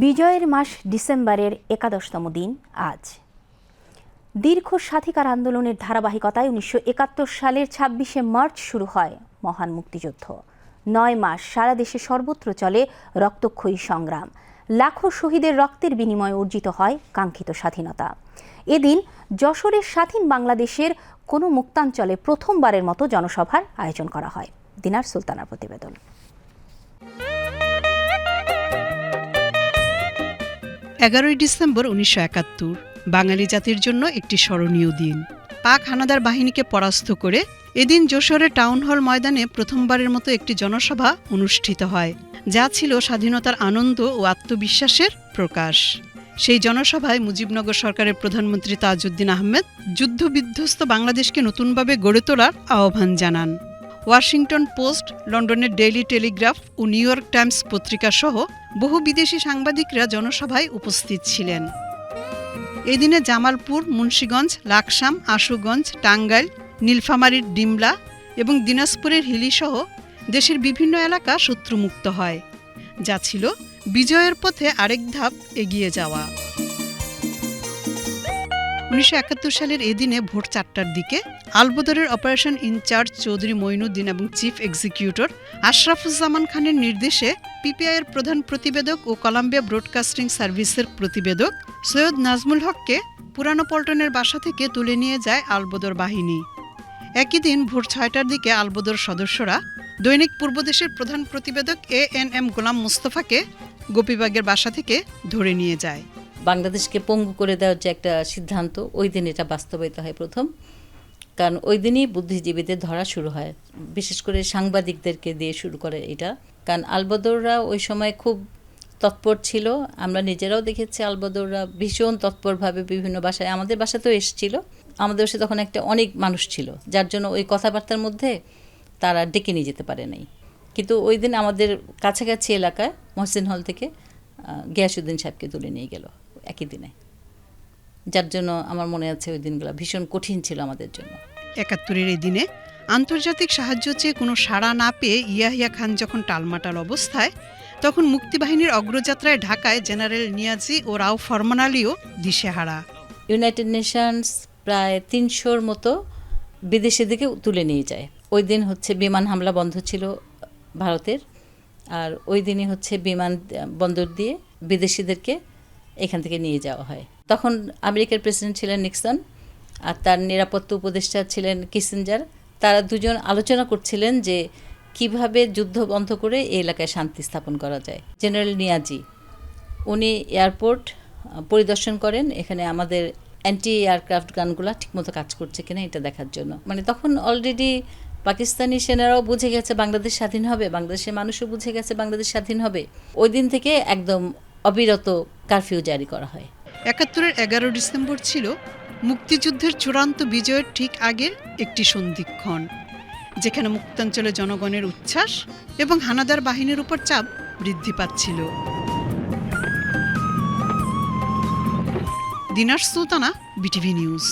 বিজয়ের মাস ডিসেম্বরের ১১তম দিন আজ। দীর্ঘ স্বাধিকার আন্দোলনের ধারাবাহিকতায় ১৯৭১ সালের ২৬শে মার্চ শুরু হয় মহান মুক্তিযুদ্ধ। ৯ মাস সারা দেশে সর্বত্র চলে রক্তক্ষয়ী সংগ্রাম। লাখো শহীদের রক্তের বিনিময়ে অর্জিত হয় কাঙ্ক্ষিত স্বাধীনতা। এদিন যশোরের স্বাধীন বাংলাদেশের কোনো মুক্তাঞ্চলে প্রথমবারের মতো জনসভার আয়োজন করা হয়। দিনার সুলতানার প্রতিবেদন। ১১ই ডিসেম্বর ১৯৭১ বাঙালি জাতির জন্য একটি স্মরণীয় দিন। পাক হানাদার বাহিনীকে পরাস্ত করে এদিন যশোরের টাউন হল ময়দানে প্রথমবারের মতো একটি জনসভা অনুষ্ঠিত হয়, যা ছিল স্বাধীনতার আনন্দ ও আত্মবিশ্বাসের প্রকাশ। সেই জনসভায় মুজিবনগর সরকারের প্রধানমন্ত্রী তাজউদ্দিন আহমেদ যুদ্ধবিধ্বস্ত বাংলাদেশকে নতুনভাবে গড়ে তোলার আহ্বান জানান। ওয়াশিংটন পোস্ট, লন্ডনের ডেইলি টেলিগ্রাফ ও নিউ ইয়র্ক টাইমস পত্রিকা সহ বহু বিদেশি সাংবাদিকরা জনসভায় উপস্থিত ছিলেন। এই দিনে জামালপুর, মুন্সিগঞ্জ, লাকসাম, আশুগঞ্জ, টাঙ্গাইল, নীলফামারীর ডিমলা এবং দিনাজপুরের হিলিসহ দেশের বিভিন্ন এলাকা শত্রুমুক্ত হয়, যা ছিল বিজয়ের পথে আরেক ধাপ এগিয়ে যাওয়া। ১৯৭১ সালের এদিনে ভোর ৪টার দিকে আলবদরের অপারেশন ইনচার্জ চৌধুরী মঈনুদ্দিন এবং চিফ এক্সিকিউটর আশরাফুজ্জামান খানের নির্দেশে পিপিআইয়ের প্রধান প্রতিবেদক ও কলাম্বিয়া ব্রডকাস্টিং সার্ভিসের প্রতিবেদক সৈয়দ নাজমুল হককে পুরানো পল্টনের বাসা থেকে তুলে নিয়ে যায় আলবদর বাহিনী। একই দিন ভোর ৬টার দিকে আলবদর সদস্যরা দৈনিক পূর্বদেশের প্রধান প্রতিবেদক ANM গোলাম মুস্তফাকে গোপীবাগের বাসা থেকে ধরে নিয়ে যায়। বাংলাদেশকে পঙ্গু করে দেওয়ার যে একটা সিদ্ধান্ত, ওই দিন এটা বাস্তবায়িত হয় প্রথম। কারণ ওই দিনই বুদ্ধিজীবীদের ধরা শুরু হয়, বিশেষ করে সাংবাদিকদেরকে দিয়ে শুরু করে এটা। কারণ আলবদররা ওই সময় খুব তৎপর ছিল, আমরা নিজেরাও দেখেছি আলবদররা ভীষণ তৎপরভাবে বিভিন্ন বাসায়, আমাদের বাসাতেও এসেছিল। আমাদের বাসায় তখন অনেক মানুষ ছিল, যার জন্য ওই কথাবার্তার মধ্যে তারা ডেকে নিয়ে যেতে পারে নাই। কিন্তু ওই দিন আমাদের কাছাকাছি এলাকায় মহসিন হল থেকে গিয়াসউদ্দিন সাহেবকে তুলে নিয়ে গেল একই দিনে, যার জন্য আমার মনে আছে ওই দিনগুলো ভীষণ কঠিন ছিল আমাদের জন্য। ৭১-এর এই দিনে আন্তর্জাতিক সাহায্য চেয়ে কোনো সাড়া না পেয়ে ইয়াহিয়া খান যখন টালমাটাল অবস্থায়, তখন মুক্তিবাহিনীর অগ্রযাত্রায় ঢাকায় জেনারেল নিয়াজি ও রাও ফরমান আলীও দিশেহারা। ইউনাইটেড নেশনস প্রায় ৩০০র মতো বিদেশিদেরকে তুলে নিয়ে যায়। ওই দিন বিমান হামলা বন্ধ ছিল ভারতের, আর ওই দিনই বিমান বন্দর দিয়ে বিদেশিদেরকে এখান থেকে নিয়ে যাওয়া হয়। তখন আমেরিকার প্রেসিডেন্ট ছিলেন নিক্সন আর তার নিরাপত্তা উপদেষ্টা ছিলেন কিসিঞ্জার। তারা দুজন আলোচনা করছিলেন যে কিভাবে যুদ্ধ বন্ধ করে এই এলাকায় শান্তি স্থাপন করা যায়। জেনারেল নিয়াজি উনি এয়ারপোর্ট পরিদর্শন করেন, এখানে আমাদের অ্যান্টি এয়ারক্রাফট গানগুলো ঠিকমতো কাজ করছে কিনা এটা দেখার জন্য। মানে তখন অলরেডি পাকিস্তানি সেনারাও বুঝে গেছে বাংলাদেশ স্বাধীন হবে, বাংলাদেশের মানুষও বুঝে গেছে বাংলাদেশ স্বাধীন হবে। ওই দিন থেকে একদম অবিরত কারফিউ জারি করা হয়। ৭১-এর ১১ ডিসেম্বর ছিল মুক্তিযুদ্ধের চূড়ান্ত বিজয়ের ঠিক আগের একটি সন্ধিক্ষণ, যেখানে মুক্তাঞ্চলে জনগণের উচ্ছ্বাস এবং হানাদার বাহিনীর উপর চাপ বৃদ্ধি পাচ্ছিল। দিনার সুলতানা, বিটিভি নিউজ।